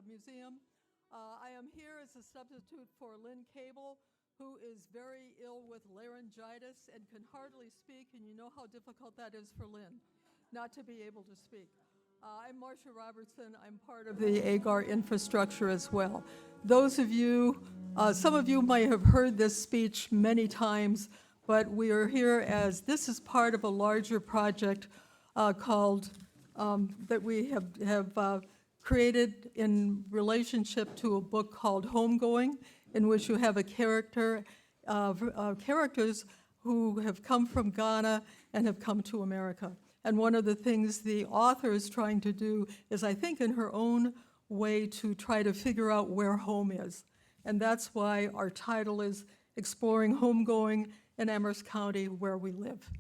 Museum. I am here as a substitute for Lynn Cable, who is very ill with laryngitis and can hardly speak, and you know how difficult that is for Lynn, not to be able to speak. I'm Marcia Robertson. I'm part of the AGAR infrastructure as well. Those of you, some of you might have heard this speech many times, but we are here as this is part of a larger project called, that we have created in relationship to a book called Homegoing, in which you have a characters who have come from Ghana and have come to America. And one of the things the author is trying to do is, I think, in her own way, to try to figure out where home is. And that's why our title is Exploring Homegoing in Amherst County, where we live.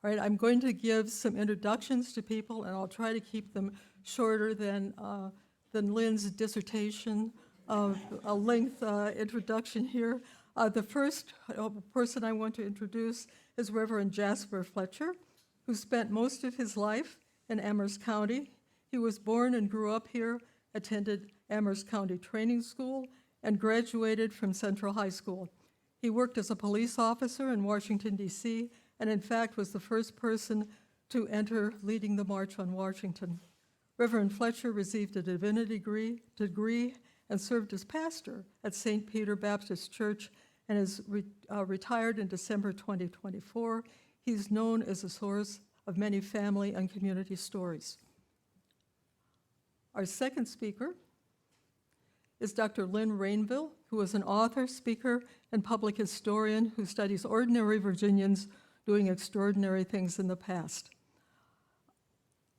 All right, I'm going to give some introductions to people, and I'll try to keep them shorter than Lynn's dissertation of a length introduction here. The first person I want to introduce is Reverend Jasper Fletcher, who spent most of his life in Amherst County. He was born and grew up here, attended Amherst County Training School, and graduated from Central High School. He worked as a police officer in Washington, D.C., and in fact was the first person to enter leading the March on Washington. Reverend Fletcher received a divinity degree and served as pastor at St. Peter Baptist Church and is retired in December 2024. He's known as a source of many family and community stories. Our second speaker is Dr. Lynn Rainville, who is an author, speaker, and public historian who studies ordinary Virginians doing extraordinary things in the past.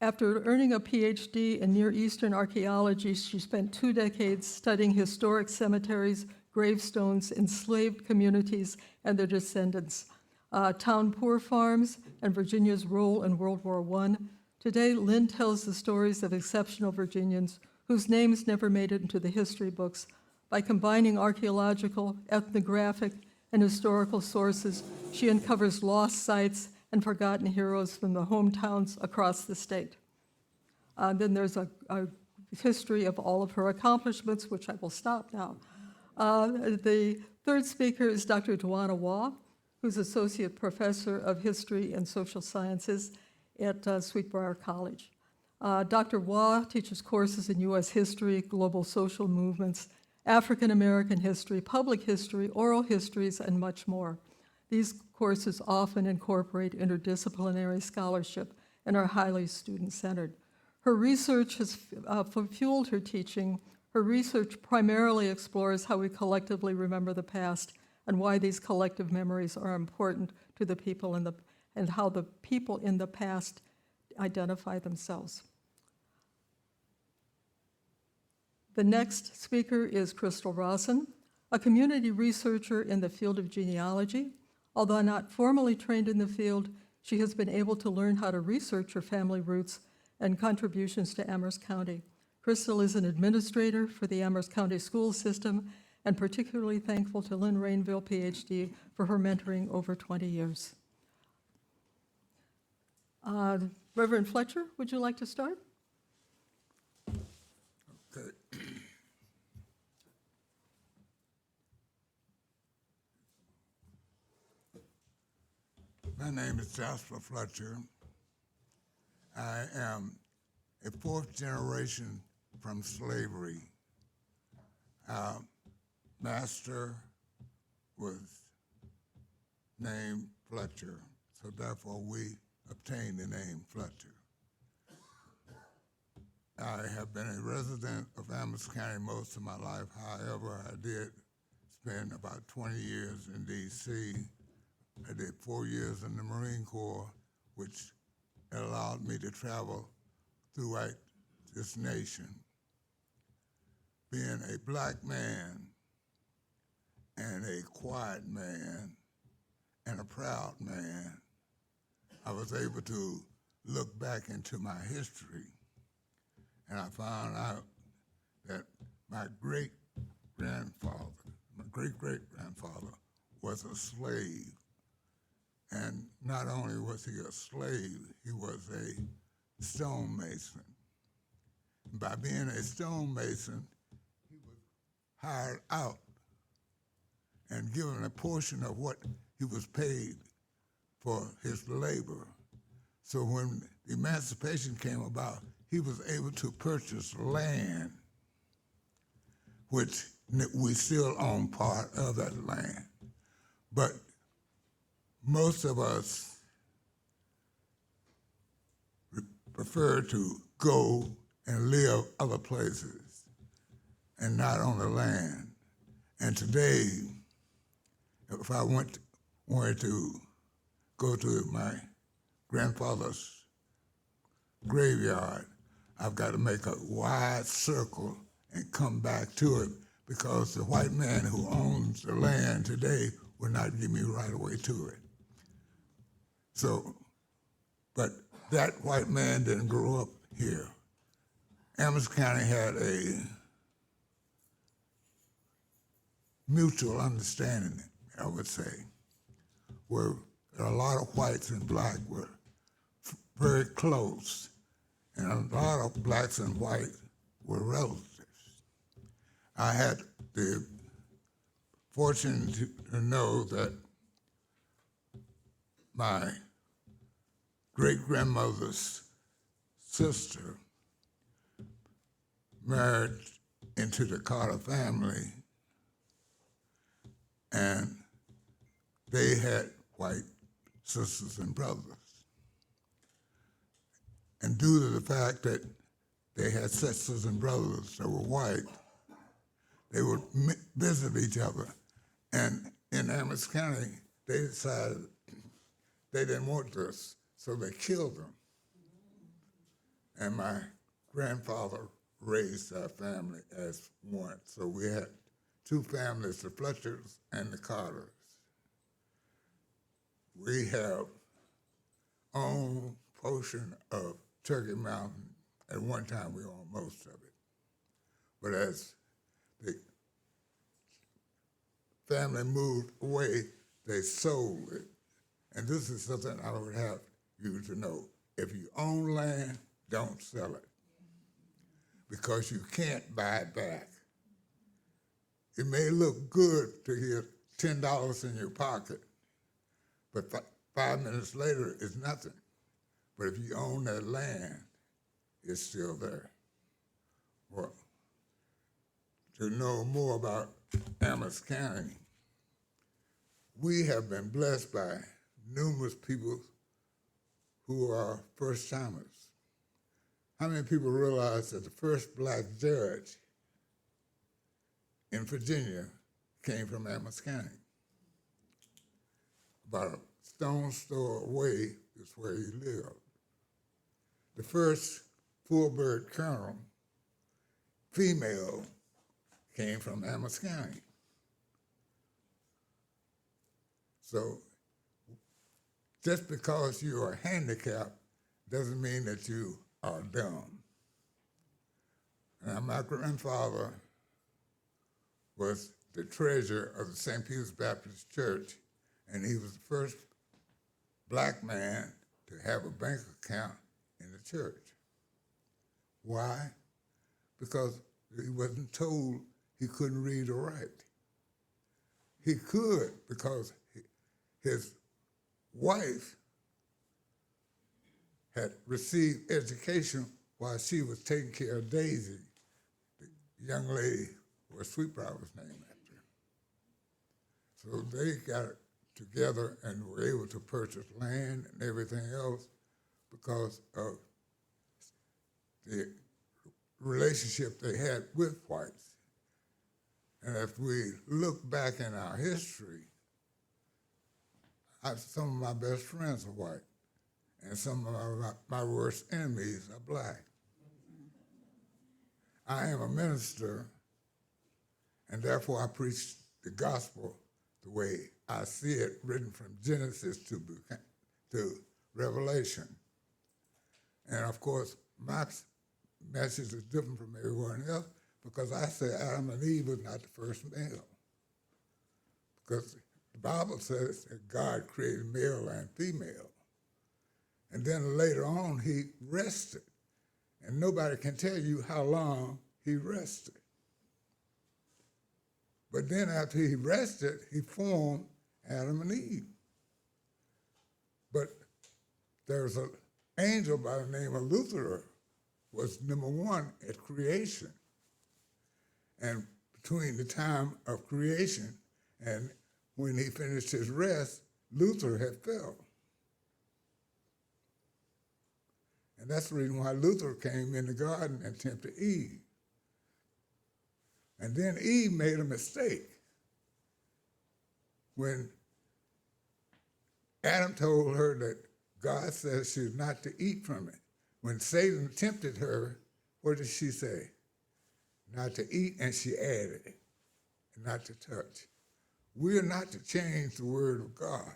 After earning a PhD in Near Eastern archaeology, she spent 2 decades studying historic cemeteries, gravestones, enslaved communities, and their descendants, town poor farms, and Virginia's role in World War I. Today, Lynn tells the stories of exceptional Virginians whose names never made it into the history books. By combining archaeological, ethnographic, and historical sources, she uncovers lost sites and forgotten heroes from the hometowns across the state. Then there's a history of all of her accomplishments, which I will stop now. The third speaker is Dr. Dwana Waugh, who's Associate Professor of History and Social Sciences at Briar College. Dr. Waugh teaches courses in U.S. history, global social movements, African American history, public history, oral histories, and much more. These courses often incorporate interdisciplinary scholarship and are highly student-centered. Her research has fueled her teaching. Her research primarily explores how we collectively remember the past and why these collective memories are important to the people and how the people in the past identify themselves. The next speaker is Crystal Rosson, a community researcher in the field of genealogy. Although not formally trained in the field, she has been able to learn how to research her family roots and contributions to Amherst County. Crystal is an administrator for the Amherst County school system and particularly thankful to Lynn Rainville, PhD, for her mentoring over 20 years. Reverend Fletcher, would you like to start? Okay. My name is Jasper Fletcher. I am a 4th generation from slavery. Our master was named Fletcher, so therefore we obtained the name Fletcher. I have been a resident of Amherst County most of my life. However, I did spend about 20 years in D.C. I did 4 years in the Marine Corps, which allowed me to travel throughout this nation. Being a black man and a quiet man and a proud man, I was able to look back into my history, and I found out that my great-grandfather was a slave. And not only was he a slave, he was a stonemason, By being a stonemason, he was hired out and given a portion of what he was paid for his labor. So when emancipation came about, he was able to purchase land, which we still own part of that land. But most of us prefer to go and live other places and not on the land. And today, if I wanted to go to my grandfather's graveyard, I've got to make a wide circle and come back to it because the white man who owns the land today will not give me right away to it. So, but that white man didn't grow up here. Amherst County had a mutual understanding, I would say, where a lot of whites and black were very close, and a lot of blacks and whites were relatives. I had the fortune to know that my great-grandmother's sister married into the Carter family, and they had white sisters and brothers. And due to the fact that they had sisters and brothers that were white, they would visit each other. And in Amherst County, they decided they didn't want this, so they killed them. And my grandfather raised our family as one. So we had two families, the Fletchers and the Carters. We have owned portion of Turkey Mountain. At one time, we owned most of it. But as the family moved away, they sold it. And this is something I would have you to know. If you own land, don't sell it, because you can't buy it back. It may look good to get $10 in your pocket, but 5 minutes later, it's nothing. But if you own that land, it's still there. Well, to know more about Amherst County, we have been blessed by numerous people who are first-timers. How many people realize that the first black judge in Virginia came from Amherst County? About a stone's throw away is where he lived. The first full-bird colonel, female, came from Amherst County. So just because you are handicapped doesn't mean that you are dumb. And my grandfather was the treasurer of the St. Peter's Baptist Church, and he was the first black man to have a bank account in the church. Why? Because he wasn't told he couldn't read or write. He could because his wife had received education while she was taking care of Daisy, the young lady where Sweetbriar was named after. So they got together and were able to purchase land and everything else because of the relationship they had with whites. And if we look back in our history, some of my best friends are white, and some of my worst enemies are black. I am a minister, and therefore I preach the gospel the way I see it, written from Genesis to Revelation. And of course, my message is different from everyone else because I say Adam and Eve was not the first male. Because the Bible says that God created male and female. And then later on, he rested. And nobody can tell you how long he rested. But then after he rested, he formed Adam and Eve. But there's an angel by the name of Lucifer, was number one at creation. And between the time of creation and when he finished his rest, Lucifer had fell. And that's the reason why Lucifer came in the garden and tempted Eve. And then Eve made a mistake. When Adam told her that God said she was not to eat from it, when Satan tempted her, what did she say? Not to eat, and she added it, not to touch. We are not to change the word of God.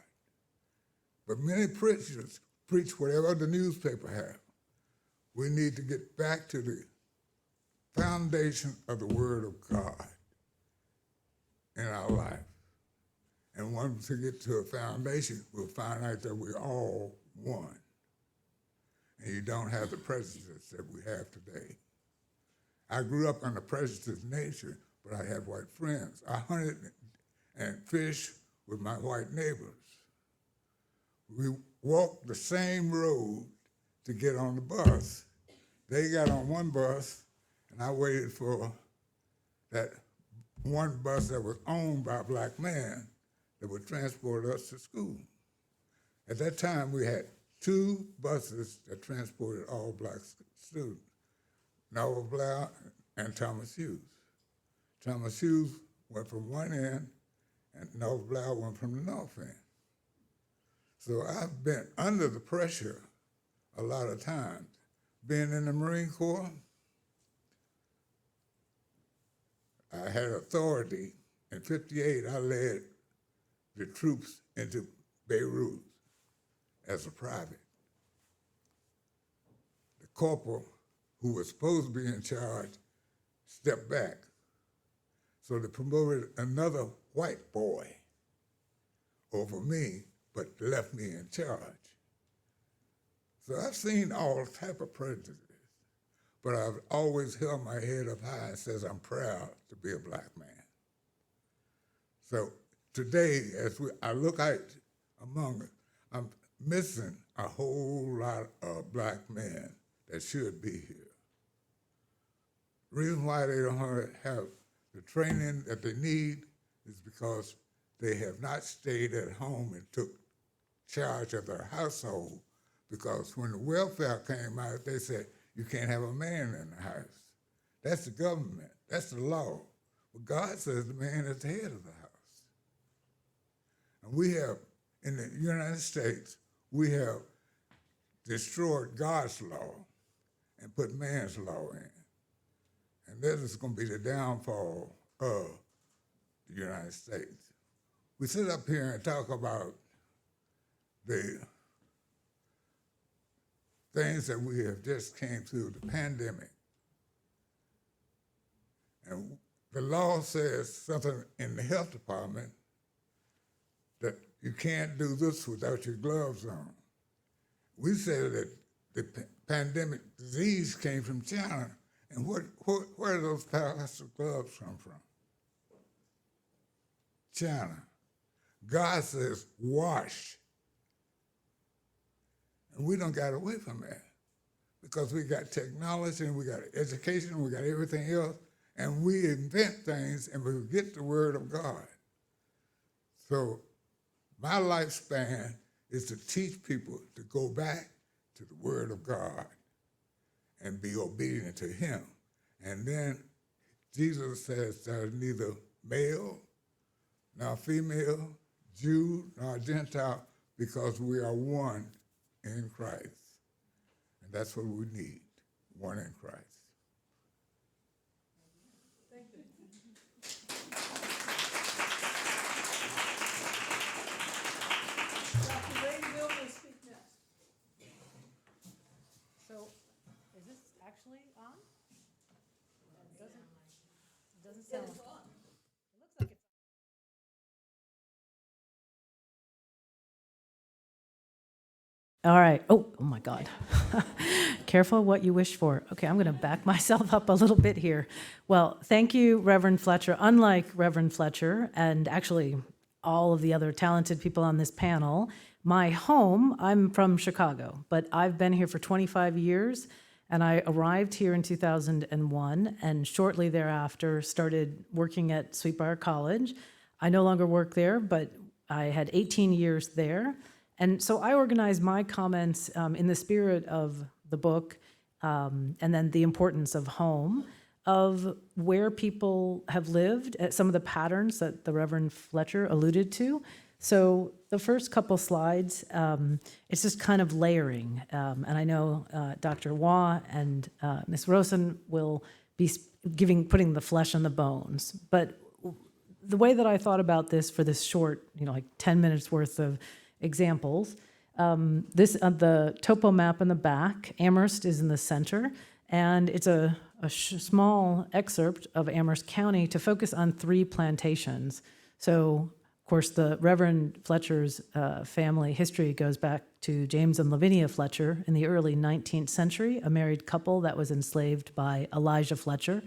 But many preachers preach whatever the newspaper have. We need to get back to the foundation of the word of God in our life. And once we get to a foundation, we'll find out that we're all one. And you don't have the prejudice that we have today. I grew up on a prejudiced nature, but I had white friends. I hunted and fished with my white neighbors. We walked the same road to get on the bus. They got on one bus, and I waited for that one bus that was owned by a black man that would transport us to school. At that time, we had 2 buses that transported all black students, Noah Blair and Thomas Hughes. Thomas Hughes went from one end, and Noah Blair went from the north end. So I've been under the pressure a lot of times. Being in the Marine Corps, I had authority. In '58, I led the troops into Beirut as a private. The corporal, who was supposed to be in charge, stepped back. So they promoted another white boy over me, but left me in charge. So I've seen all type of prejudices, but I've always held my head up high and says I'm proud to be a black man. So today, as I look out among us, I'm missing a whole lot of black men that should be here. The reason why they don't have the training that they need is because they have not stayed at home and took charge of their household, because when the welfare came out, they said, you can't have a man in the house. That's the government. That's the law. But God says the man is the head of the house. And we have, in the United States, we have destroyed God's law and put man's law in. And this is going to be the downfall of the United States. We sit up here and talk about the things that we have just came through, the pandemic. And the law says something in the health department that you can't do this without your gloves on. We said that the pandemic disease came from China, and where do those plastic gloves come from? China. God says, wash. And we don't got away from that because we got technology and we got education and we got everything else, and we invent things and we forget the word of God. So my lifespan is to teach people to go back to the word of God and be obedient to him. And then Jesus says there's neither male nor female, Jew nor Gentile, because we are one in Christ. And that's what we need, one in Christ. Thank you. Dr. Rainville will speak next. So, is this actually on? It doesn't sound like All right. Oh my God. Careful what you wish for. Okay, I'm going to back myself up a little bit here. Well, thank you, Reverend Fletcher. Unlike Reverend Fletcher, and actually all of the other talented people on this panel, my home, I'm from Chicago, but I've been here for 25 years, and I arrived here in 2001, and shortly thereafter started working at Sweetbriar College. I no longer work there, but I had 18 years there. And so I organized my comments in the spirit of the book, and then the importance of home, of where people have lived, some of the patterns that the Reverend Fletcher alluded to. So the first couple slides, it's just kind of layering. And I know Dr. Waugh and Ms. Rosson will be putting the flesh on the bones. But the way that I thought about this for this short, like 10 minutes worth of examples. The topo map in the back, Amherst is in the center, and it's a small excerpt of Amherst County to focus on 3 plantations. So, of course, the Reverend Fletcher's family history goes back to James and Lavinia Fletcher in the early 19th century, a married couple that was enslaved by Elijah Fletcher.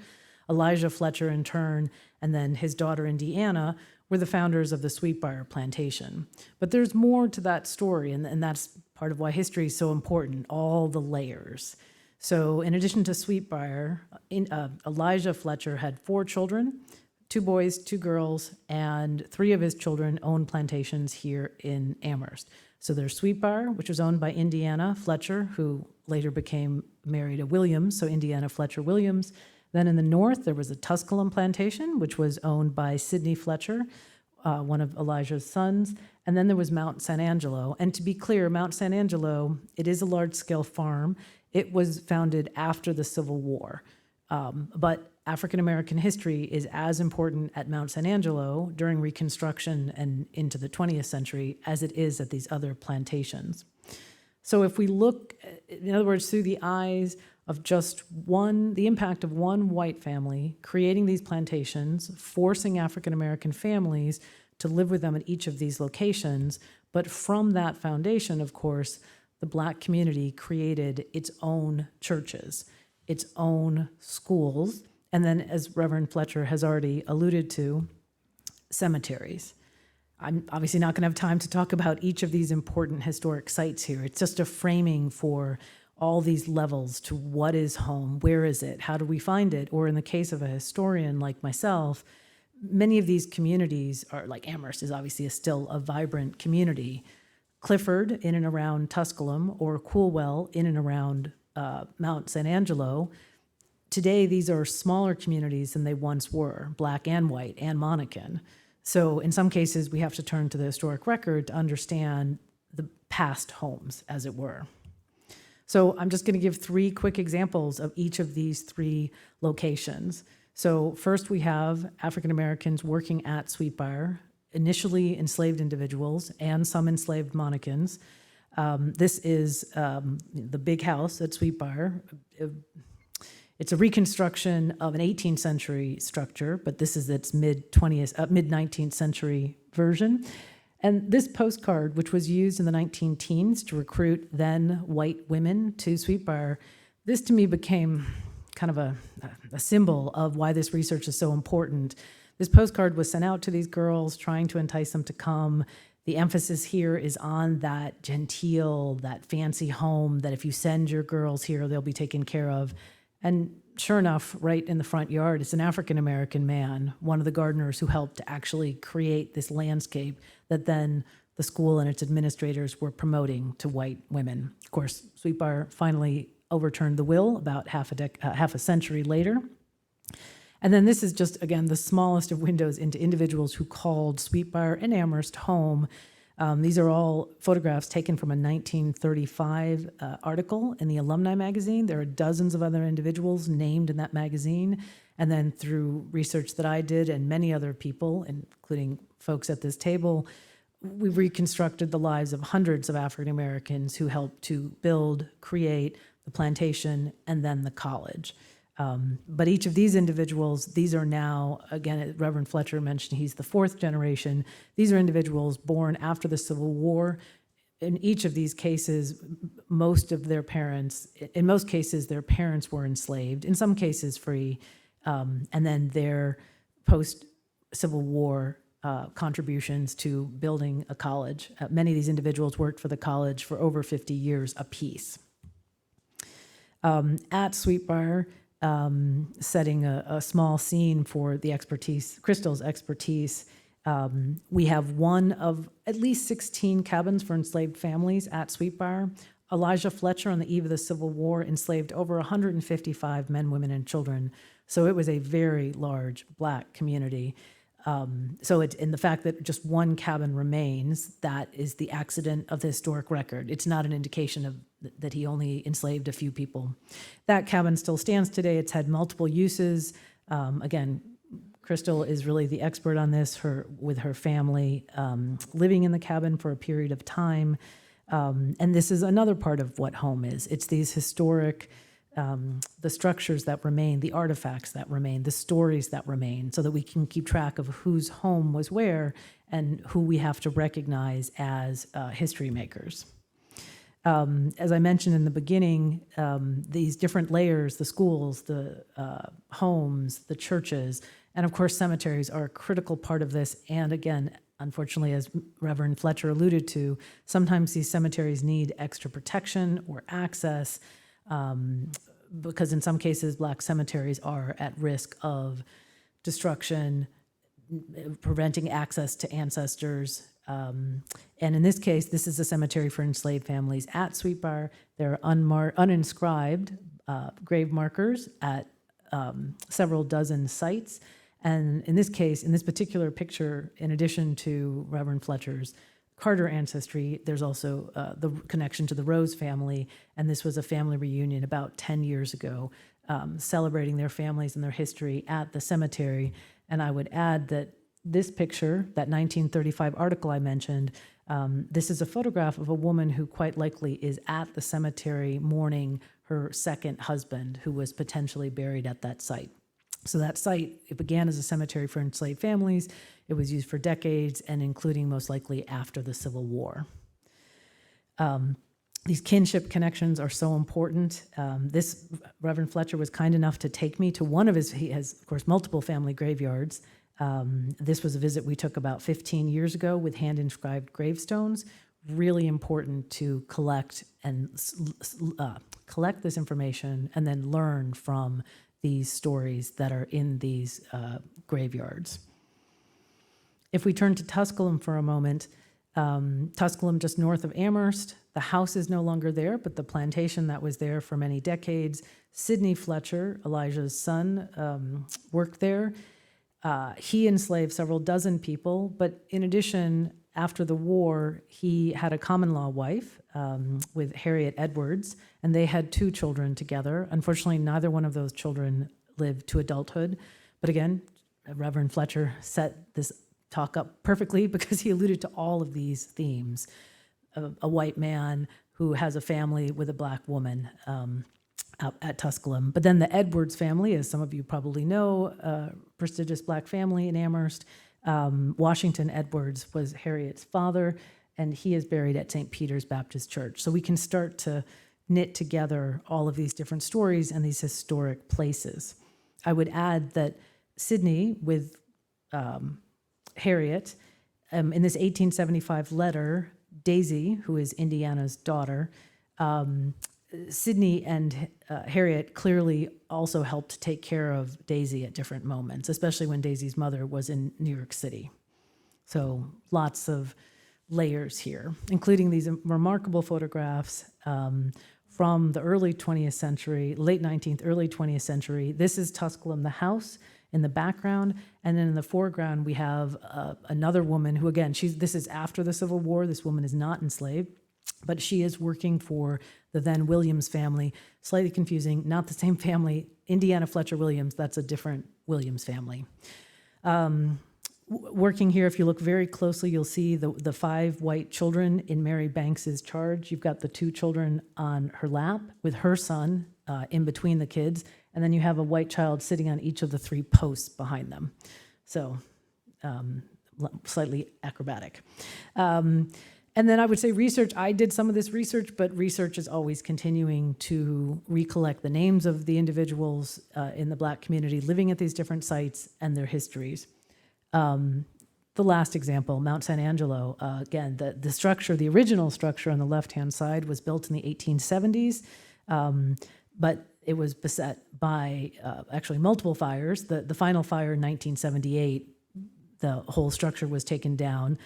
Elijah Fletcher, in turn, and then his daughter Indiana, were the founders of the Sweetbriar plantation. But there's more to that story, and that's part of why history is so important, all the layers. So in addition to Sweetbriar, Elijah Fletcher had 4 children, 2 boys, 2 girls, and 3 of his children owned plantations here in Amherst. So there's Sweetbriar, which was owned by Indiana Fletcher, who later became married to Williams, so Indiana Fletcher Williams. Then in the north, there was a Tusculum plantation, which was owned by Sidney Fletcher, one of Elijah's sons. And then there was Mount San Angelo. And to be clear, Mount San Angelo, it is a large-scale farm. It was founded after the Civil War. But African-American history is as important at Mount San Angelo during Reconstruction and into the 20th century as it is at these other plantations. So if we look, in other words, through the eyes of just the impact of one white family creating these plantations, forcing African-American families to live with them at each of these locations, but from that foundation, of course, the Black community created its own churches, its own schools, and then, as Reverend Fletcher has already alluded to, cemeteries. I'm obviously not going to have time to talk about each of these important historic sites here. It's just a framing for all these levels to what is home, where is it, how do we find it? Or in the case of a historian like myself, many of these communities are, like Amherst is obviously still a vibrant community. Clifford in and around Tusculum, or Coolwell in and around Mount San Angelo, today these are smaller communities than they once were, Black and white and Monacan. So in some cases, we have to turn to the historic record to understand the past homes, as it were. So I'm just going to give 3 quick examples of each of these 3 locations. So first we have African Americans working at Sweetbriar, initially enslaved individuals and some enslaved Monacans. This is the big house at Sweetbriar. It's a reconstruction of an 18th century structure, but this is its mid-19th century version. And this postcard, which was used in the 19-teens to recruit then white women to Sweetbriar, this to me became kind of a symbol of why this research is so important. This postcard was sent out to these girls, trying to entice them to come. The emphasis here is on that genteel, that fancy home, that if you send your girls here, they'll be taken care of. And sure enough, right in the front yard, it's an African-American man, one of the gardeners who helped to actually create this landscape that then the school and its administrators were promoting to white women. Of course, Sweetbriar finally overturned the will about half a century later. And then this is just, again, the smallest of windows into individuals who called Sweetbriar and Amherst home. These are all photographs taken from a 1935 article in the Alumni magazine. There are dozens of other individuals named in that magazine. And then through research that I did and many other people, including folks at this table, we reconstructed the lives of hundreds of African Americans who helped to build, create the plantation and then the college. But each of these individuals, these are now, again, Reverend Fletcher mentioned he's the 4th generation. These are individuals born after the Civil War, in each of these cases, in most cases, their parents were enslaved, in some cases free, and then their post-Civil War contributions to building a college. Many of these individuals worked for the college for over 50 years apiece. At Sweetbriar, setting a small scene for the expertise, Crystal's expertise, we have one of at least 16 cabins for enslaved families at Sweetbriar. Elijah Fletcher, on the eve of the Civil War, enslaved over 155 men, women, and children. So it was a very large Black community. So it's in the fact that just one cabin remains, that is the accident of the historic record. It's not an indication of that he only enslaved a few people. That cabin still stands today. It's had multiple uses. Again, Crystal is really the expert on this, with her family living in the cabin for a period of time. And this is another part of what home is. It's these historic, the structures that remain, the artifacts that remain, the stories that remain, so that we can keep track of whose home was where and who we have to recognize as history makers. As I mentioned in the beginning, these different layers, the schools, the homes, the churches, and of course cemeteries are a critical part of this. And again, unfortunately, as Reverend Fletcher alluded to, sometimes these cemeteries need extra protection or access, because in some cases, Black cemeteries are at risk of destruction, preventing access to ancestors. And in this case, this is a cemetery for enslaved families at Sweetbriar. There are uninscribed grave markers at several dozen sites. And in this case, in this particular picture, in addition to Reverend Fletcher's Carter ancestry, there's also the connection to the Rose family, and this was a family reunion about 10 years ago, celebrating their families and their history at the cemetery. And I would add that this picture, that 1935 article I mentioned, this is a photograph of a woman who quite likely is at the cemetery mourning her second husband, who was potentially buried at that site. So that site, it began as a cemetery for enslaved families. It was used for decades, and including most likely after the Civil War. These kinship connections are so important. This Reverend Fletcher was kind enough to take me to one of he has, of course, multiple family graveyards. This was a visit we took about 15 years ago with hand-inscribed gravestones. Really important to collect this information and then learn from these stories that are in these graveyards. If we turn to Tusculum for a moment, Tusculum just north of Amherst, the house is no longer there, but the plantation that was there for many decades. Sidney Fletcher, Elijah's son, worked there. He enslaved several dozen people, but in addition, after the war, he had a common law wife with Harriet Edwards, and they had 2 children together. Unfortunately, neither one of those children lived to adulthood. But again, Reverend Fletcher set this talk up perfectly because he alluded to all of these themes. A white man who has a family with a Black woman out at Tusculum. But then the Edwards family, as some of you probably know, prestigious Black family in Amherst. Washington Edwards was Harriet's father, and he is buried at St. Peter's Baptist Church. So we can start to knit together all of these different stories and these historic places. I would add that Sidney with Harriet, in this 1875 letter, Daisy, who is Indiana's daughter, Sidney and Harriet clearly also helped take care of Daisy at different moments, especially when Daisy's mother was in New York City. So lots of layers here, including these remarkable photographs from the early 20th century, late 19th, early 20th century. This is Tusculum, the house, in the background, and then in the foreground we have another woman who, again, this is after the Civil War. This woman is not enslaved, but she is working for the then Williams family. Slightly confusing, not the same family. Indiana Fletcher Williams, that's a different Williams family. Working here, if you look very closely, you'll see the 5 white children in Mary Banks's charge. You've got the 2 children on her lap with her son in between the kids, and then you have a white child sitting on each of the 3 posts behind them. So slightly acrobatic. And then I would say research, I did some of this research, but research is always continuing to recollect the names of the individuals in the Black community living at these different sites and their histories. The last example, Mount San Angelo, again, the structure, the original structure on the left-hand side was built in the 1870s, but it was beset by actually multiple fires. The final fire in 1978, the whole structure was taken down.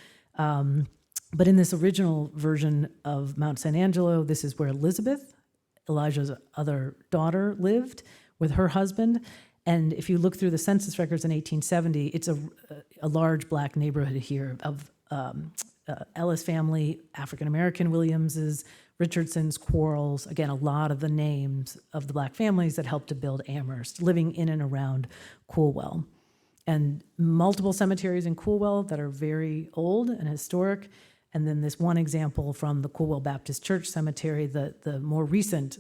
But in this original version of Mount San Angelo, this is where Elizabeth, Elijah's other daughter, lived with her husband. And if you look through the census records in 1870, it's a large Black neighborhood here of Ellis family, African-American Williamses, Richardsons, Quarles, again, a lot of the names of the Black families that helped to build Amherst, living in and around Coolwell. And multiple cemeteries in Coolwell that are very old and historic. And then this one example from the Coolwell Baptist Church Cemetery, the more recent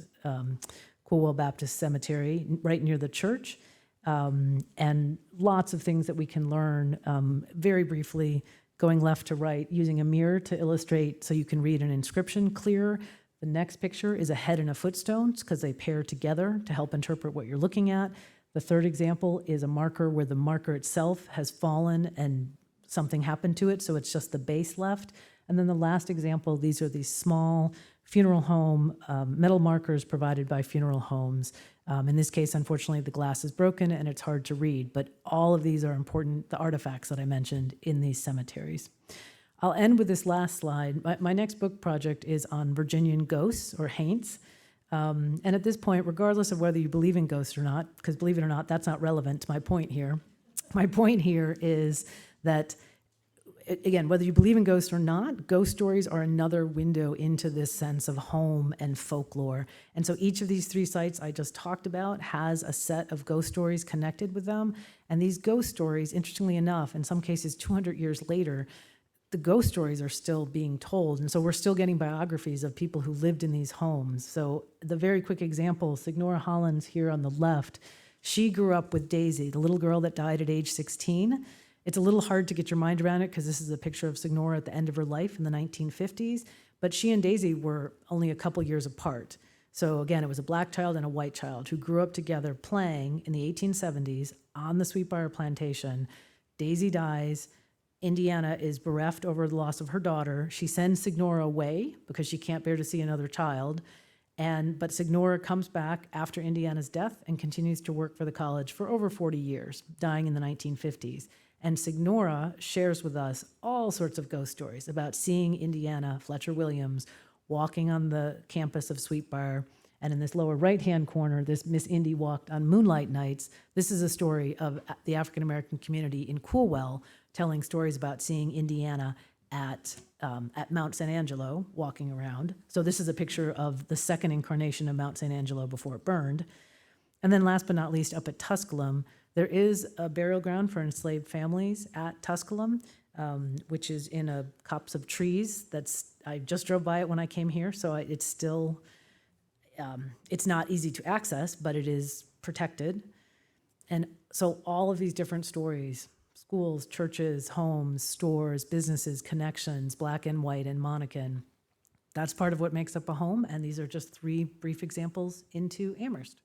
Coolwell Baptist Cemetery, right near the church. And lots of things that we can learn very briefly, going left to right, using a mirror to illustrate so you can read an inscription clearer. The next picture is a head and a footstones because they pair together to help interpret what you're looking at. The third example is a marker where the marker itself has fallen and something happened to it, so it's just the base left. And then the last example, these are these small funeral home metal markers provided by funeral homes. In this case, unfortunately, the glass is broken and it's hard to read, but all of these are important, the artifacts that I mentioned in these cemeteries. I'll end with this last slide. My next book project is on Virginian ghosts or haints. And at this point, regardless of whether you believe in ghosts or not, because believe it or not, that's not relevant to my point here. My point here is that, again, whether you believe in ghosts or not, ghost stories are another window into this sense of home and folklore. And so each of these three sites I just talked about has a set of ghost stories connected with them. And these ghost stories, interestingly enough, in some cases 200 years later, the ghost stories are still being told. And so we're still getting biographies of people who lived in these homes. So the very quick example, Signora Hollins here on the left, she grew up with Daisy, the little girl that died at age 16. It's a little hard to get your mind around it because this is a picture of Signora at the end of her life in the 1950s, but she and Daisy were only a couple years apart. So again, it was a Black child and a white child who grew up together playing in the 1870s on the Sweet Briar plantation. Daisy dies. Indiana is bereft over the loss of her daughter. She sends Signora away because she can't bear to see another child. But Signora comes back after Indiana's death and continues to work for the college for over 40 years, dying in the 1950s. And Signora shares with us all sorts of ghost stories about seeing Indiana Fletcher Williams walking on the campus of Sweet Briar. And in this lower right-hand corner, this Miss Indy walked on moonlight nights. This is a story of the African-American community in Coolwell telling stories about seeing Indiana at Mount San Angelo walking around. So this is a picture of the second incarnation of Mount San Angelo before it burned. And then last but not least, up at Tusculum, there is a burial ground for enslaved families at Tusculum, which is in a copse of trees. I just drove by it when I came here, so it's still, it's not easy to access, but it is protected. And so all of these different stories, schools, churches, homes, stores, businesses, connections, Black and white and Monacan, that's part of what makes up a home, and these are just three brief examples into Amherst.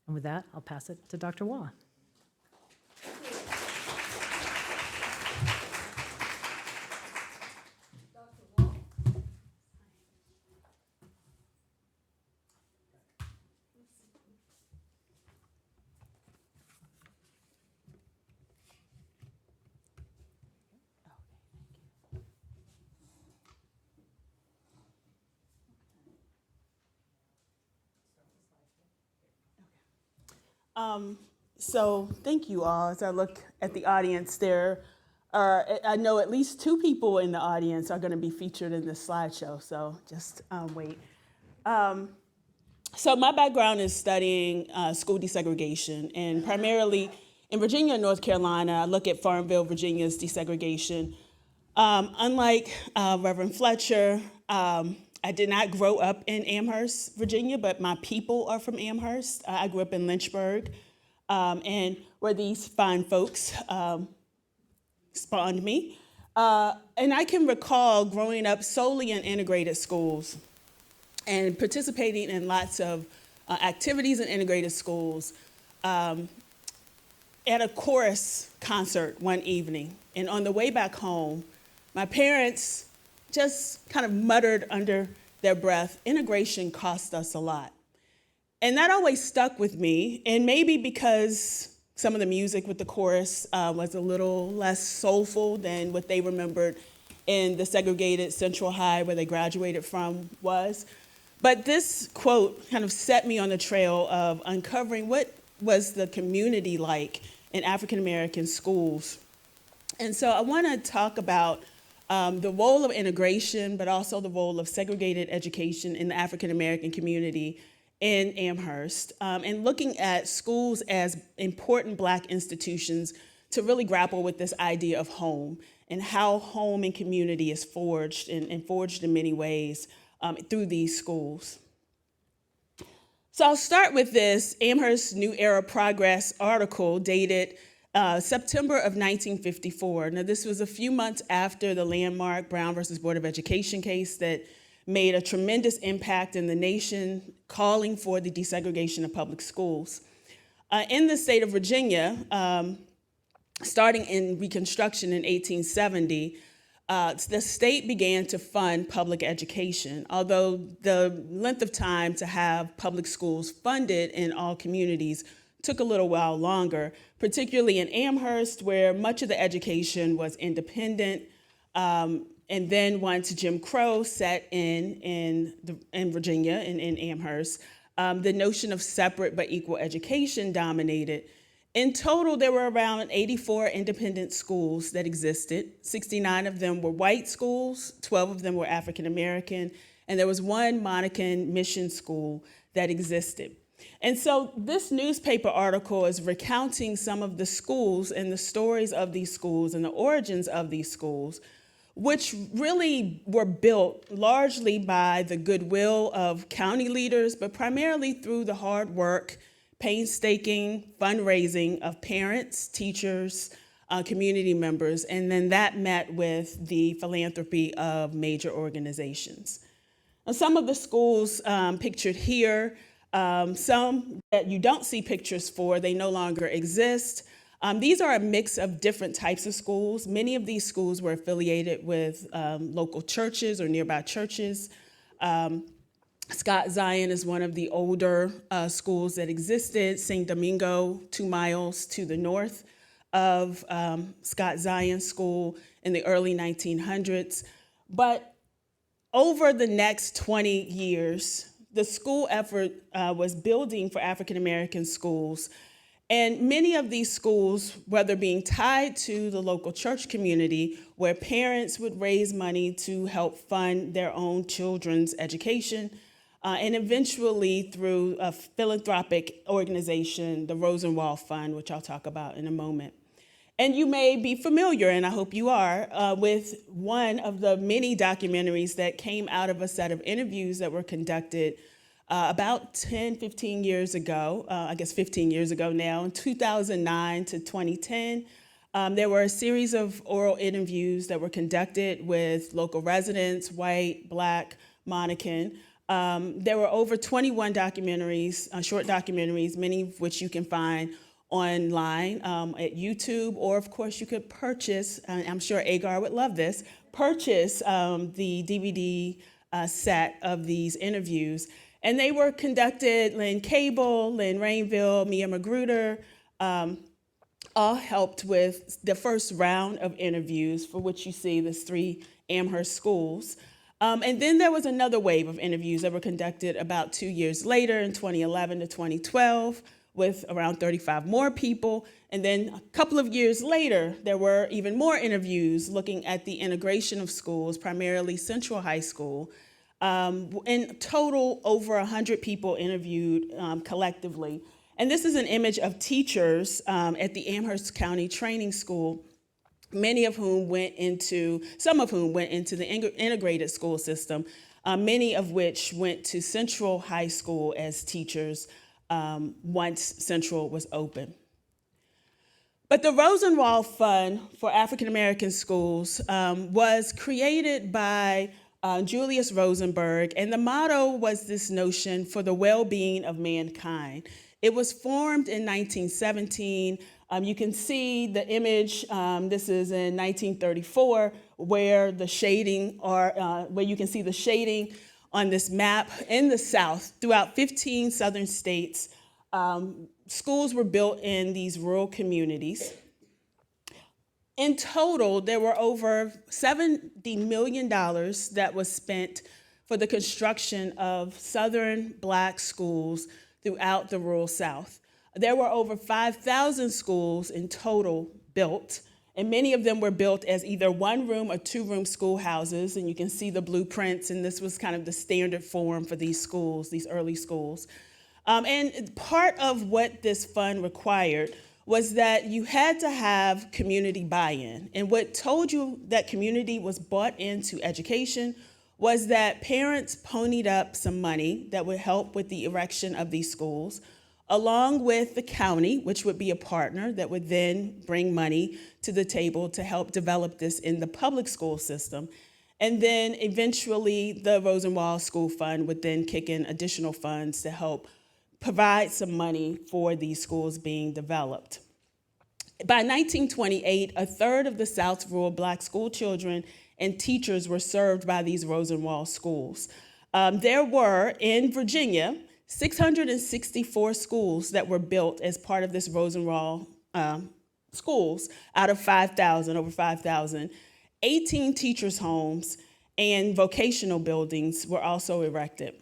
And with that, I'll pass it to Dr. Waugh. So thank you all. As I look at the audience, there are, I know at least two people in the audience are going to be featured in this slideshow, so just wait. So my background is studying school desegregation, and primarily in Virginia and North Carolina, I look at Farmville, Virginia's desegregation. Unlike Reverend Fletcher, I did not grow up in Amherst, Virginia, but my people are from Amherst. I grew up in Lynchburg, and where these fine folks spawned me. And I can recall growing up solely in integrated schools and participating in lots of activities in integrated schools at a chorus concert one evening. And on the way back home, my parents just kind of muttered under their breath, "Integration cost us a lot." And that always stuck with me, and maybe because some of the music with the chorus was a little less soulful than what they remembered in the segregated Central High where they graduated from was. But this quote kind of set me on the trail of uncovering what was the community like in African American schools. And so I want to talk about the role of integration, but also the role of segregated education in the African American community in Amherst, and looking at schools as important Black institutions to really grapple with this idea of home and how home and community is forged and forged in many ways through these schools. So I'll start with this Amherst New Era Progress article dated September of 1954. Now, this was a few months after the landmark Brown versus Board of Education case that made a tremendous impact in the nation, calling for the desegregation of public schools. In the state of Virginia, starting in Reconstruction in 1870, the state began to fund public education, although the length of time to have public schools funded in all communities took a little while longer, particularly in Amherst, where much of the education was independent. And then once Jim Crow set in Virginia, in Amherst, the notion of separate but equal education dominated. In total, there were around 84 independent schools that existed. 69 of them were white schools, 12 of them were African American, and there was one Monacan mission school that existed. And so this newspaper article is recounting some of the schools and the stories of these schools and the origins of these schools, which really were built largely by the goodwill of county leaders, but primarily through the hard work, painstaking fundraising of parents, teachers, community members, and then that met with the philanthropy of major organizations. Now, some of the schools pictured here, some that you don't see pictures for, they no longer exist. These are a mix of different types of schools. Many of these schools were affiliated with local churches or nearby churches. Scott Zion is one of the older schools that existed. St. Domingo, 2 miles to the north of Scott Zion School in the early 1900s. But over the next 20 years, the school effort was building for African American schools. And many of these schools, whether being tied to the local church community, where parents would raise money to help fund their own children's education, and eventually through a philanthropic organization, the Rosson Waugh Fund, which I'll talk about in a moment. And you may be familiar, and I hope you are, with one of the many documentaries that came out of a set of interviews that were conducted about 10, 15 years ago, I guess 15 years ago now, in 2009 to 2010. There were a series of oral interviews that were conducted with local residents, white, Black, Monacan. There were over 21 documentaries, short documentaries, many of which you can find online at YouTube, or of course you could purchase, and I'm sure AGAR would love this, purchase the DVD set of these interviews. And they were conducted, Lynn Cable, Lynn Rainville, Mia Magruder, all helped with the first round of interviews for which you see these 3 Amherst schools. And then there was another wave of interviews that were conducted about 2 years later in 2011 to 2012 with around 35 more people. And then a couple of years later, there were even more interviews looking at the integration of schools, primarily Central High School. In total, over 100 people interviewed collectively. And this is an image of teachers at the Amherst County Training School, some of whom went into the integrated school system, many of which went to Central High School as teachers once Central was open. But the Rosenwald Fund for African American Schools was created by Julius Rosenberg, and the motto was this notion for the well-being of mankind. It was formed in 1917. You can see the image, this is in 1934, where the shading, where you can see the shading on this map in the South. Throughout 15 southern states, schools were built in these rural communities. In total, there were over $70 million that was spent for the construction of Southern Black schools throughout the rural South. There were over 5,000 schools in total built, and many of them were built as either one-room or two-room schoolhouses, and you can see the blueprints, and this was kind of the standard form for these schools, these early schools. And part of what this fund required was that you had to have community buy-in. And what told you that community was bought into education was that parents ponied up some money that would help with the erection of these schools, along with the county, which would be a partner that would then bring money to the table to help develop this in the public school system. And then eventually the Rosenwald School Fund would then kick in additional funds to help provide some money for these schools being developed. By 1928, a third of the South's rural Black school children and teachers were served by these Rosenwald schools. There were, in Virginia, 664 schools that were built as part of this Rosenwald schools out of 5,000, over 5,000. 18 teachers' homes and vocational buildings were also erected.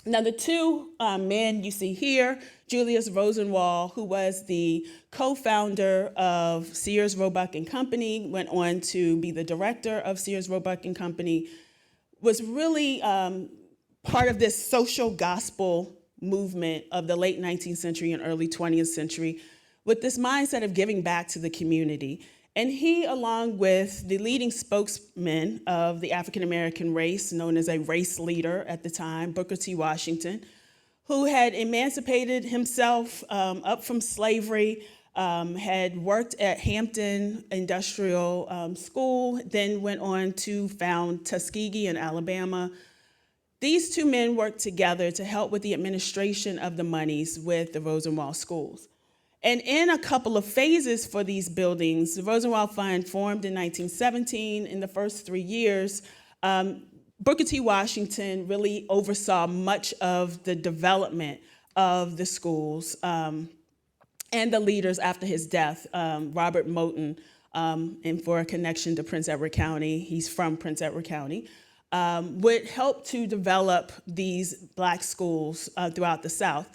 Now, the two men you see here, Julius Rosenwald, who was the co-founder of Sears, Roebuck and Company, went on to be the director of Sears, Roebuck and Company, was really part of this social gospel movement of the late 19th century and early 20th century with this mindset of giving back to the community. And he, along with the leading spokesman of the African-American race, known as a race leader at the time, Booker T. Washington, who had emancipated himself up from slavery, had worked at Hampton Industrial School, then went on to found Tuskegee in Alabama. These two men worked together to help with the administration of the monies with the Rosenwald schools. And in a couple of phases for these buildings, the Rosenwald Fund formed in 1917. In the first 3 years, Booker T. Washington really oversaw much of the development of the schools and the leaders after his death. Robert Moton, and for a connection to Prince Edward County, he's from Prince Edward County, would help to develop these Black schools throughout the South.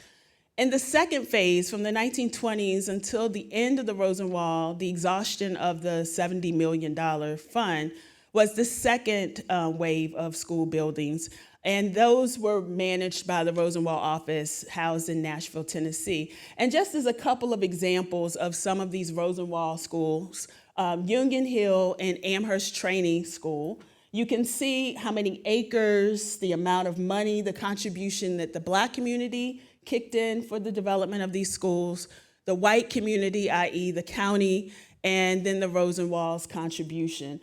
In the second phase, from the 1920s until the end of the Rosenwald, the exhaustion of the $70 million fund was the second wave of school buildings. And those were managed by the Rosenwald office housed in Nashville, Tennessee. And just as a couple of examples of some of these Rosenwald schools, Union Hill and Amherst Training School, you can see how many acres, the amount of money, the contribution that the Black community kicked in for the development of these schools, the white community, i.e. the county, and then the Rosenwald's contribution.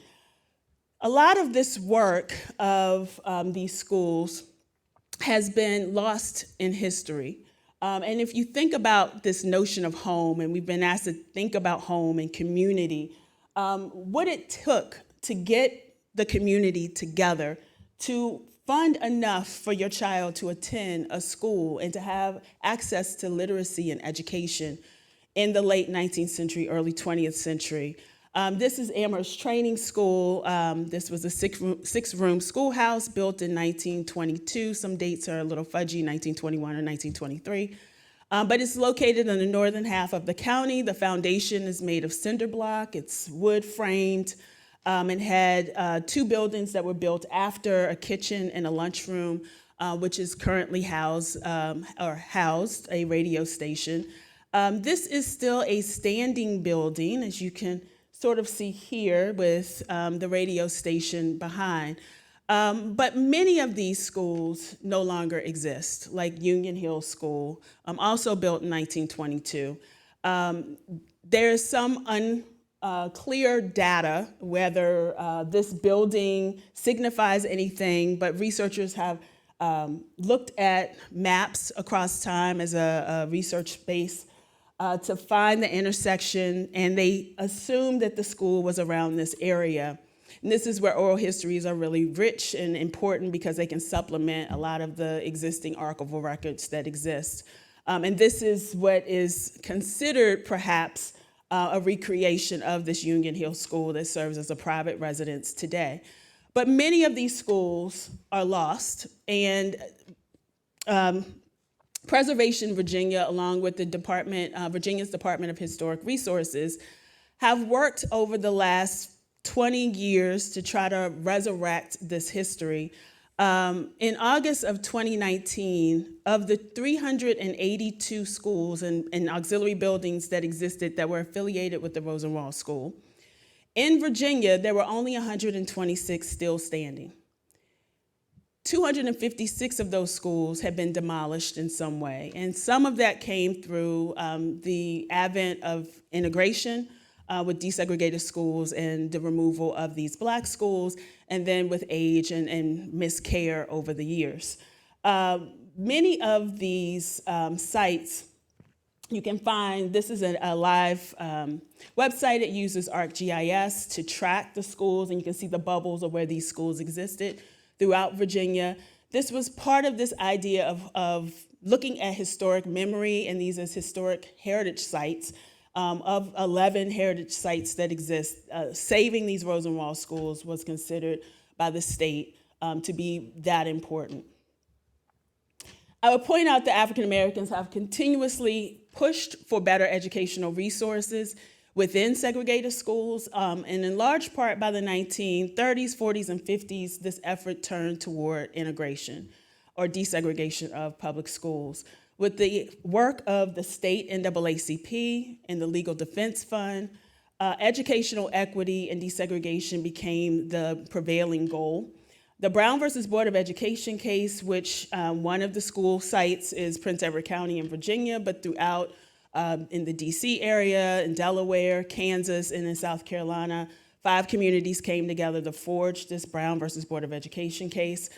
A lot of this work of these schools has been lost in history. And if you think about this notion of home, and we've been asked to think about home and community, what it took to get the community together to fund enough for your child to attend a school and to have access to literacy and education in the late 19th century, early 20th century. This is Amherst Training School. This was a six-room schoolhouse built in 1922. Some dates are a little fudgy, 1921 or 1923. But it's located in the northern half of the county. The foundation is made of cinder block. It's wood framed. And had two buildings that were built after, a kitchen and a lunchroom, which is currently housed a radio station. This is still a standing building, as you can sort of see here with the radio station behind. But many of these schools no longer exist, like Union Hill School, also built in 1922. There's some unclear data whether this building signifies anything, but researchers have looked at maps across time as a research base to find the intersection, and they assumed that the school was around this area. And this is where oral histories are really rich and important because they can supplement a lot of the existing archival records that exist. And this is what is considered perhaps a recreation of this Union Hill School that serves as a private residence today. But many of these schools are lost, and Preservation Virginia, along with the Virginia's Department of Historic Resources, have worked over the last 20 years to try to resurrect this history. In August of 2019, of the 382 schools and auxiliary buildings that existed that were affiliated with the Rosson Waugh School, in Virginia, there were only 126 still standing. 256 of those schools have been demolished in some way, and some of that came through the advent of integration with desegregated schools and the removal of these Black schools, and then with age and miscare over the years. Many of these sites you can find. This is a live website. It uses ArcGIS to track the schools, and you can see the bubbles of where these schools existed throughout Virginia. This was part of this idea of looking at historic memory and these as historic heritage sites. Of 11 heritage sites that exist, saving these Rosson Waugh schools was considered by the state to be that important. I would point out that African Americans have continuously pushed for better educational resources within segregated schools, and in large part by the 1930s, 40s, and 50s, this effort turned toward integration or desegregation of public schools. With the work of the state NAACP and the Legal Defense Fund, educational equity and desegregation became the prevailing goal. The Brown versus Board of Education case, which one of the school sites is Prince Edward County in Virginia, but throughout in the DC area, in Delaware, Kansas, and in South Carolina, 5 communities came together to forge this Brown versus Board of Education case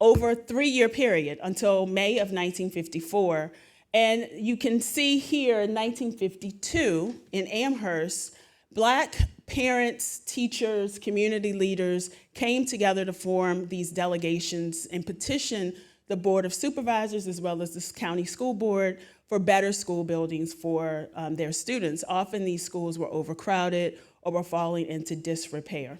over a 3-year period until May of 1954. And you can see here in 1952 in Amherst, Black parents, teachers, community leaders came together to form these delegations and petition the Board of Supervisors as well as this county school board for better school buildings for their students. Often these schools were overcrowded or were falling into disrepair.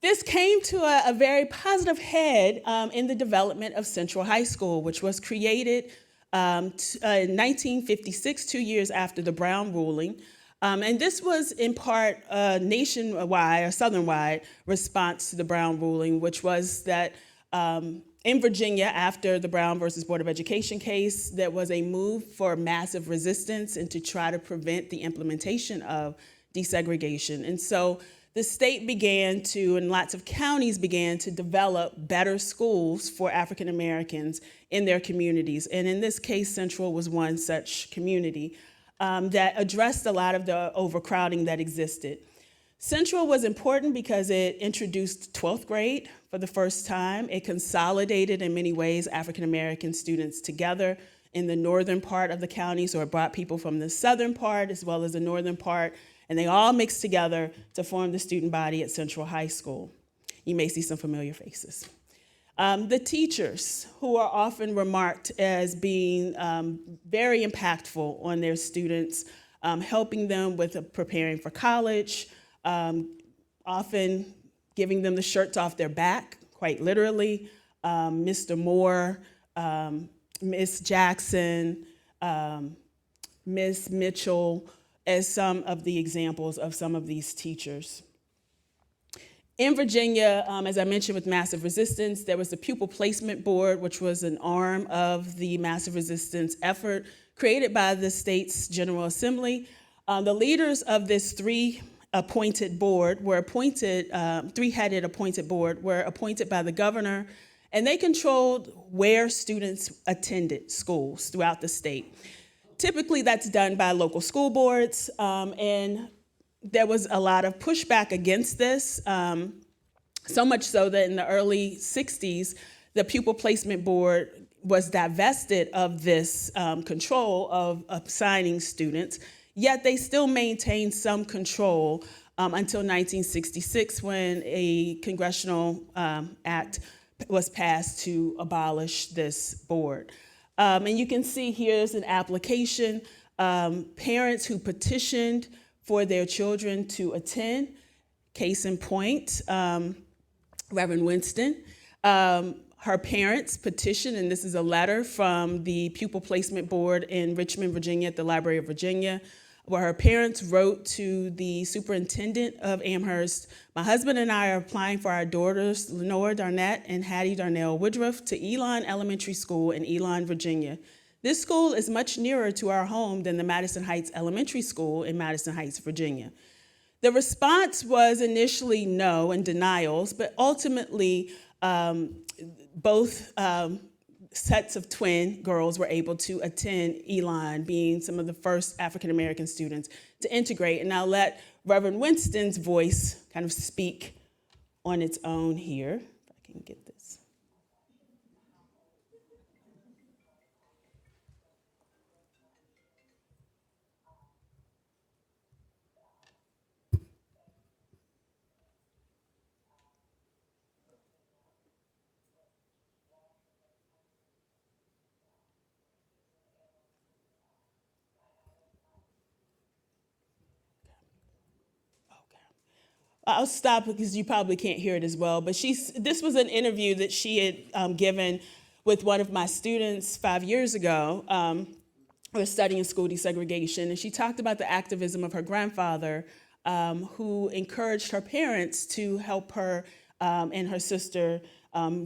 This came to a very positive head in the development of Central High School, which was created in 1956, 2 years after the Brown ruling. And this was in part a nationwide or southern-wide response to the Brown ruling, which was that in Virginia, after the Brown versus Board of Education case, there was a move for massive resistance and to try to prevent the implementation of desegregation. And so the state began to, and lots of counties began to develop better schools for African Americans in their communities. And in this case, Central was one such community that addressed a lot of the overcrowding that existed. Central was important because it introduced 12th grade for the first time. It consolidated in many ways African American students together in the northern part of the county, so it brought people from the southern part as well as the northern part, and they all mixed together to form the student body at Central High School. You may see some familiar faces. The teachers, who are often remarked as being very impactful on their students, helping them with preparing for college, often giving them the shirts off their back, quite literally. Mr. Moore, Miss Jackson, Miss Mitchell, as some of the examples of some of these teachers. In Virginia, as I mentioned with massive resistance, there was the Pupil Placement Board, which was an arm of the massive resistance effort created by the state's General Assembly. The leaders of this three-headed board were appointed by the governor, and they controlled where students attended schools throughout the state. Typically, that's done by local school boards, and there was a lot of pushback against this, so much so that in the early 60s, the Pupil Placement Board was divested of this control of assigning students, yet they still maintained some control until 1966 when a congressional act was passed to abolish this board. And you can see here's an application, parents who petitioned for their children to attend. Case in point, Reverend Winston. Her parents petitioned, and this is a letter from the Pupil Placement Board in Richmond, Virginia, at the Library of Virginia, where her parents wrote to the superintendent of Amherst, "My husband and I are applying for our daughters, Lenore Darnett and Hattie Darnell Woodruff, to Elon Elementary School in Elon, Virginia. This school is much nearer to our home than the Madison Heights Elementary School in Madison Heights, Virginia." The response was initially no and denials, but ultimately both sets of twin girls were able to attend Elon, being some of the first African-American students to integrate. And I'll let Reverend Winston's voice kind of speak on its own here, if I can get this. I'll stop because you probably can't hear it as well, but this was an interview that she had given with one of my students 5 years ago. We were studying school desegregation, and she talked about the activism of her grandfather, who encouraged her parents to help her and her sister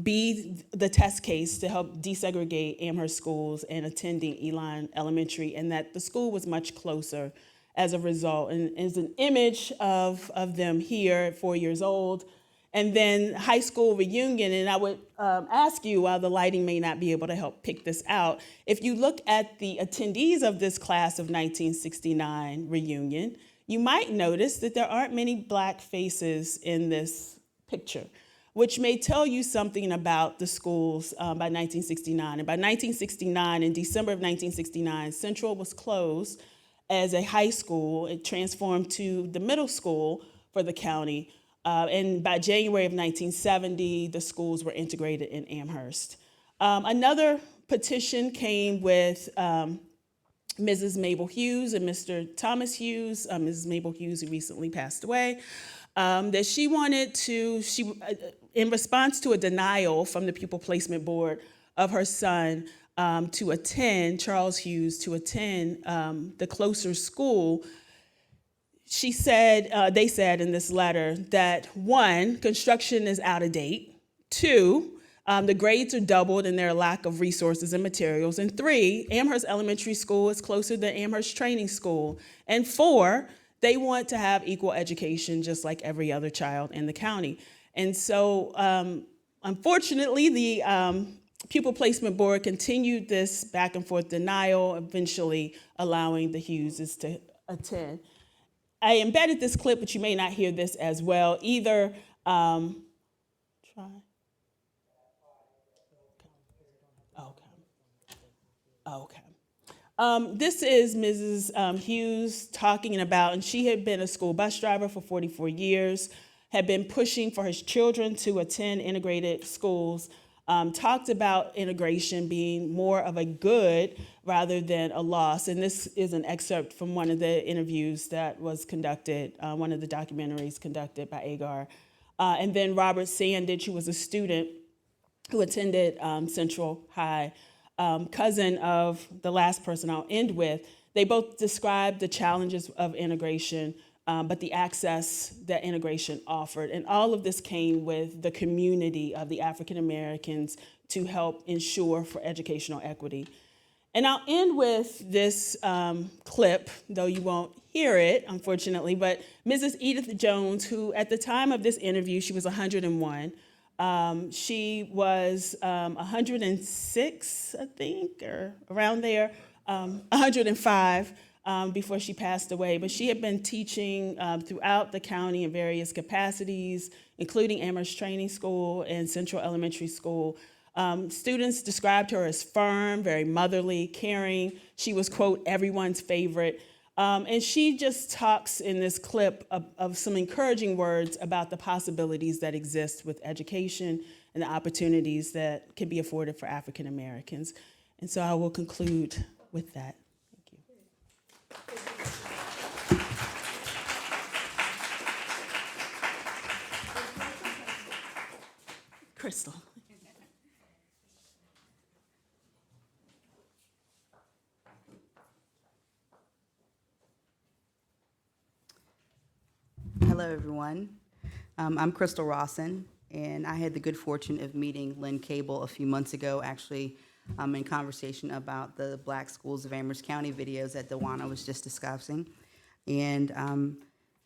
be the test case to help desegregate Amherst schools and attending Elon Elementary, and that the school was much closer as a result. And is an image of them here at 4 years old. And then high school reunion, and I would ask you, while the lighting may not be able to help pick this out, if you look at the attendees of this class of 1969 reunion, you might notice that there aren't many Black faces in this picture, which may tell you something about the schools by 1969. And by 1969, in December of 1969, Central was closed as a high school. It transformed to the middle school for the county. And by January of 1970, the schools were integrated in Amherst. Another petition came with Mrs. Mabel Hughes and Mr. Thomas Hughes, Mrs. Mabel Hughes, who recently passed away, that she wanted to, in response to a denial from the Pupil Placement Board of her son to attend, Charles Hughes, to attend the closer school, she said, they said in this letter that 1, construction is out of date. 2, the grades are doubled and there are lack of resources and materials. And 3, Amherst Elementary School is closer than Amherst Training School. And 4, they want to have equal education just like every other child in the county. And so, unfortunately, the Pupil Placement Board continued this back and forth denial, eventually allowing the Hugheses to attend. I embedded this clip, but you may not hear this as well either. Try. Okay. This is Mrs. Hughes talking about, and she had been a school bus driver for 44 years, had been pushing for her children to attend integrated schools, talked about integration being more of a good rather than a loss. And this is an excerpt from one of the interviews that was conducted, one of the documentaries conducted by AGAR. And then Robert Sandage, who was a student who attended Central High, cousin of the last person I'll end with. They both described the challenges of integration, but the access that integration offered. And all of this came with the community of the African Americans to help ensure for educational equity. And I'll end with this clip, though you won't hear it, unfortunately, but Mrs. Edith Jones, who at the time of this interview, she was 101. She was 106, I think, or around there, 105 before she passed away. But she had been teaching throughout the county in various capacities, including Amherst Training School and Central Elementary School. Students described her as firm, very motherly, caring. She was, quote, everyone's favorite. And she just talks in this clip of some encouraging words about the possibilities that exist with education and the opportunities that can be afforded for African Americans. And so I will conclude with that. Thank you. Crystal. Hello, everyone. I'm Crystal Rosson, and I had the good fortune of meeting Lynn Cable a few months ago, actually in conversation about the Black Schools of Amherst County videos that Dwana was just discussing. And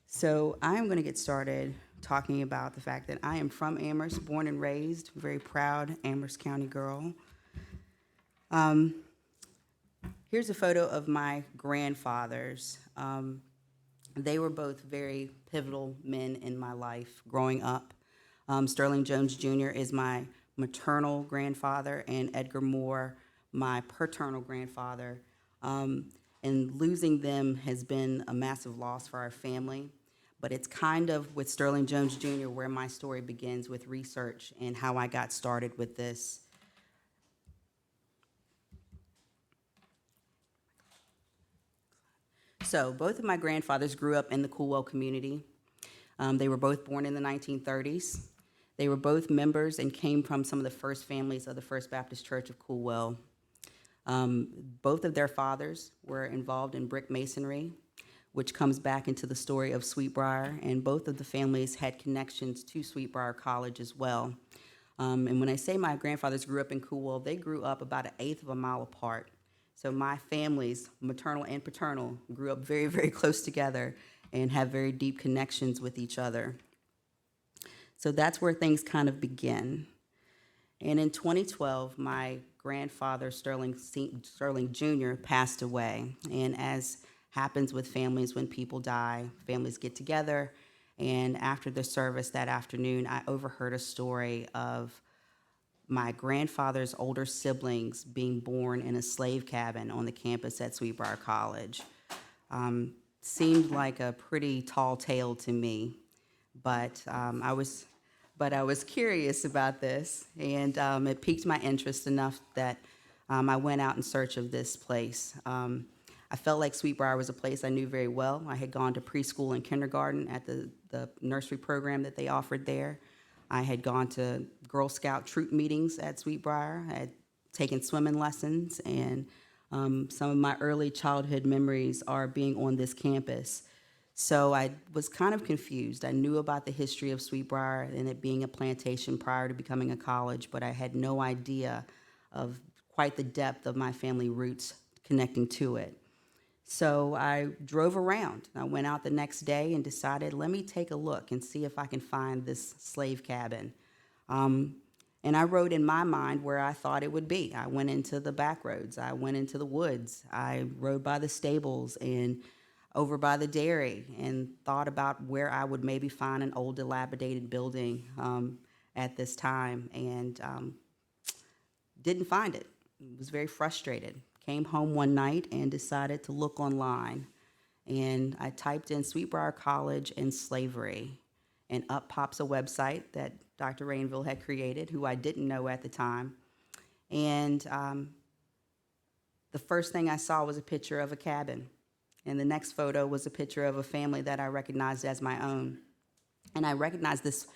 so I'm going to get started talking about the fact that I am from Amherst, born and raised, very proud Amherst County girl. Here's a photo of my grandfathers. They were both very pivotal men in my life growing up. Sterling Jones Jr. is my maternal grandfather, and Edgar Moore, my paternal grandfather. And losing them has been a massive loss for our family. But it's kind of with Sterling Jones Jr. where my story begins with research and how I got started with this. So both of my grandfathers grew up in the Coolwell community. They were both born in the 1930s. They were both members and came from some of the first families of the First Baptist Church of Coolwell. Both of their fathers were involved in brick masonry, which comes back into the story of Sweetbriar, and both of the families had connections to Sweetbriar College as well. And when I say my grandfathers grew up in Coolwell, they grew up about 1/8 of a mile apart. So my families, maternal and paternal, grew up very, very close together and have very deep connections with each other. So that's where things kind of begin. And in 2012, my grandfather, Sterling Jr., passed away. And as happens with families when people die, families get together. And after the service that afternoon, I overheard a story of my grandfather's older siblings being born in a slave cabin on the campus at Sweetbriar College. Seemed like a pretty tall tale to me, but I was curious about this, and it piqued my interest enough that I went out in search of this place. I felt like Sweetbriar was a place I knew very well. I had gone to preschool and kindergarten at the nursery program that they offered there. I had gone to Girl Scout troop meetings at Sweetbriar. I had taken swimming lessons, and some of my early childhood memories are being on this campus. So I was kind of confused. I knew about the history of Sweetbriar and it being a plantation prior to becoming a college, but I had no idea of quite the depth of my family roots connecting to it. So I drove around. I went out the next day and decided, let me take a look and see if I can find this slave cabin. And I rode in my mind where I thought it would be. I went into the back roads. I went into the woods. I rode by the stables and over by the dairy and thought about where I would maybe find an old dilapidated building at this time, and didn't find it. Was very frustrated. Came home one night and decided to look online. And I typed in Sweetbriar College and slavery. And up pops a website that Dr. Rainville had created, who I didn't know at the time. And the first thing I saw was a picture of a cabin. And the next photo was a picture of a family that I recognized as my own. And I recognized this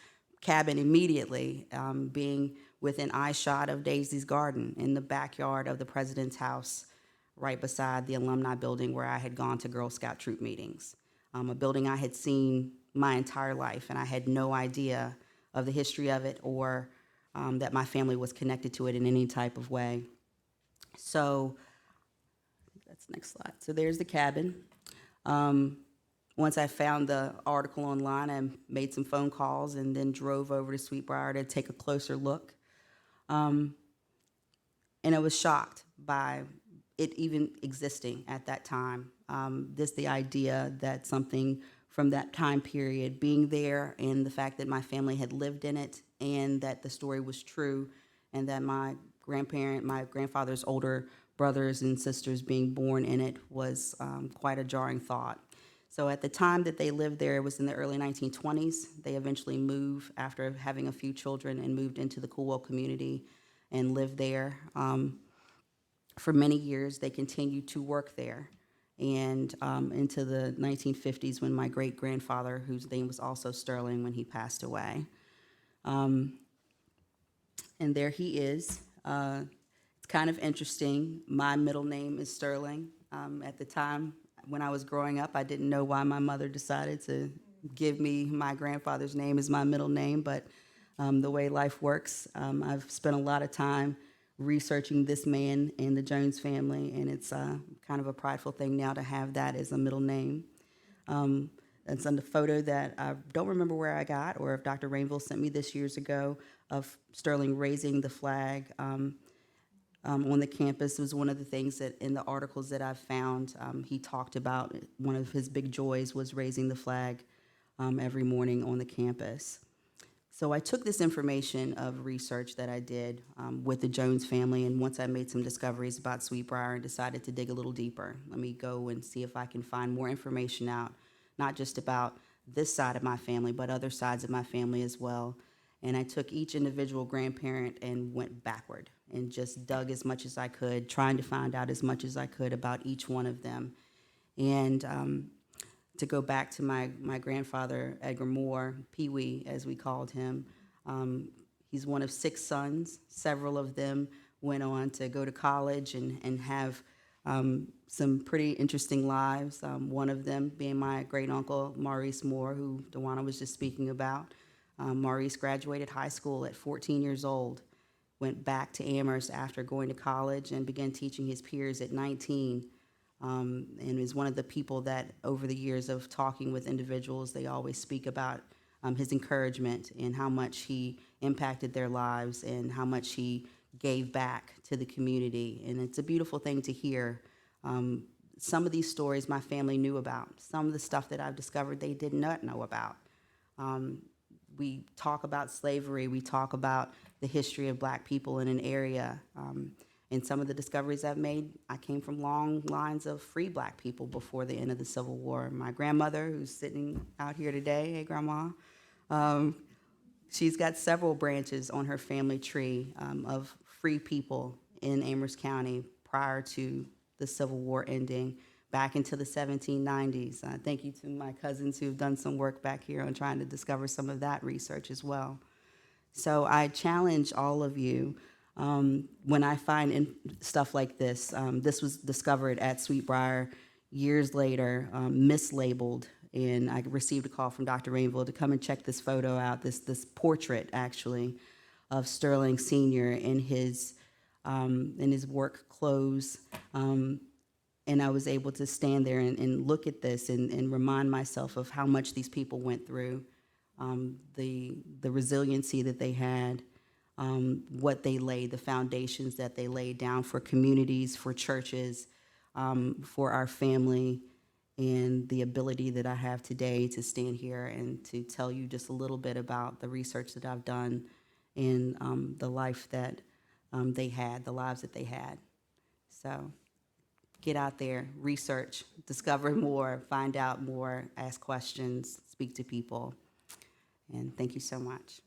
cabin immediately, being within eyeshot of Daisy's garden in the backyard of the president's house, right beside the alumni building where I had gone to Girl Scout troop meetings, a building I had seen my entire life, and I had no idea of the history of it or that my family was connected to it in any type of way. So that's the next slide. So there's the cabin. Once I found the article online, I made some phone calls and then drove over to Sweetbriar to take a closer look. And I was shocked by it even existing at that time. Just the idea that something from that time period being there, and the fact that my family had lived in it, and that the story was true, and that my grandfather's older brothers and sisters being born in it was quite a jarring thought. So at the time that they lived there, it was in the early 1920s. They eventually moved after having a few children and moved into the Coolwell community and lived there. For many years, they continued to work there. And into the 1950s, when my great-grandfather, whose name was also Sterling, when he passed away. And there he is. It's kind of interesting. My middle name is Sterling. At the time, when I was growing up, I didn't know why my mother decided to give me my grandfather's name as my middle name, but the way life works, I've spent a lot of time researching this man and the Jones family, and it's kind of a prideful thing now to have that as a middle name. It's on the photo that I don't remember where I got, or if Dr. Rainville sent me this years ago, of Sterling raising the flag on the campus. It was one of the things that in the articles that I've found, he talked about. One of his big joys was raising the flag every morning on the campus. So I took this information of research that I did with the Jones family, and once I made some discoveries about Sweet Briar, and decided to dig a little deeper. Let me go and see if I can find more information out, not just about this side of my family, but other sides of my family as well. And I took each individual grandparent and went backward and just dug as much as I could, trying to find out as much as I could about each one of them. And to go back to my grandfather, Edgar Moore, Pee-wee, as we called him, he's one of 6 sons. Several of them went on to go to college and have some pretty interesting lives. One of them being my great-uncle, Maurice Moore, who Dwana was just speaking about. Maurice graduated high school at 14 years old, went back to Amherst after going to college, and began teaching his peers at 19. And is one of the people that, over the years of talking with individuals, they always speak about his encouragement and how much he impacted their lives and how much he gave back to the community. And it's a beautiful thing to hear. Some of these stories my family knew about. Some of the stuff that I've discovered they did not know about. We talk about slavery. We talk about the history of Black people in an area. And some of the discoveries I've made, I came from long lines of free Black people before the end of the Civil War. My grandmother, who's sitting out here today, hey, Grandma, she's got several branches on her family tree of free people in Amherst County prior to the Civil War ending back into the 1790s. Thank you to my cousins who've done some work back here on trying to discover some of that research as well. So I challenge all of you, when I find stuff like this, this was discovered at Sweet Briar years later, mislabeled, and I received a call from Dr. Rainville to come and check this photo out, this portrait, actually, of Sterling Sr. in his work clothes. And I was able to stand there and look at this and remind myself of how much these people went through, the resiliency that they had, what they laid, the foundations that they laid down for communities, for churches, for our family, and the ability that I have today to stand here and to tell you just a little bit about the research that I've done and the life that they had, the lives that they had. So get out there, research, discover more, find out more, ask questions, speak to people. And thank you so much.